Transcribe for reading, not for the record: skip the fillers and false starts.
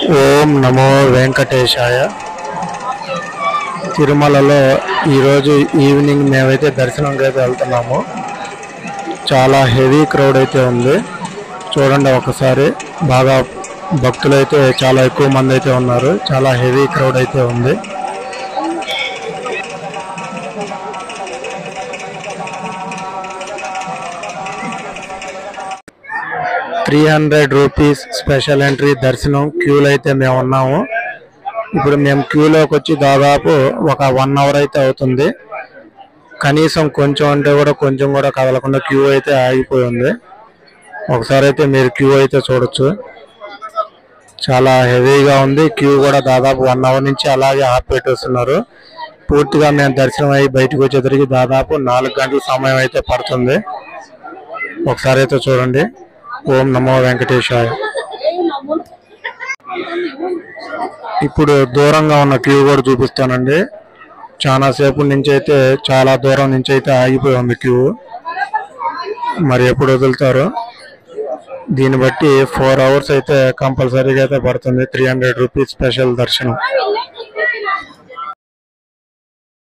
ఓం నమో వెంకటేశాయ. తిరుమలలో ఈరోజు ఈవినింగ్ మేమైతే దర్శనంకి అయితే వెళ్తున్నాము. చాలా హెవీ క్రౌడ్ అయితే ఉంది. చూడండి ఒకసారి, బాగా భక్తులు అయితే చాలా ఎక్కువ మంది అయితే ఉన్నారు. చాలా హెవీ క్రౌడ్ అయితే ఉంది. ₹300 స్పెషల్ ఎంట్రీ దర్శనం క్యూలో అయితే మేము ఉన్నాము. ఇప్పుడు మేము క్యూలోకి వచ్చి దాదాపు ఒక 1 అవర్ అయితే అవుతుంది. కనీసం కొంచెం అంటే కూడా కొంచెం కూడా కదలకుండా క్యూ అయితే ఆగిపోయి ఉంది. ఒకసారి అయితే మీరు క్యూ అయితే చూడొచ్చు. చాలా హెవీగా ఉంది. క్యూ కూడా దాదాపు 1 అవర్ నుంచి అలాగే ఆపిపెట్టేస్తున్నారు. పూర్తిగా మేము దర్శనం అయ్యి బయటకు వచ్చేసరికి దాదాపు 4 గంటల సమయం అయితే పడుతుంది. ఒకసారి అయితే చూడండి. ఓం నమో వెంకటేశాయ. ఇప్పుడు దూరంగా ఉన్న క్యూ కూడా చూపిస్తానండి. చాలా సేపు నుంచి అయితే, చాలా దూరం నుంచి అయితే ఆగిపోయి ఉంది క్యూ. మరి ఎప్పుడు వదులుతారో దీన్ని బట్టి 4 అవర్స్ అయితే కంపల్సరీగా అయితే పడుతుంది. ₹300 స్పెషల్ దర్శనం.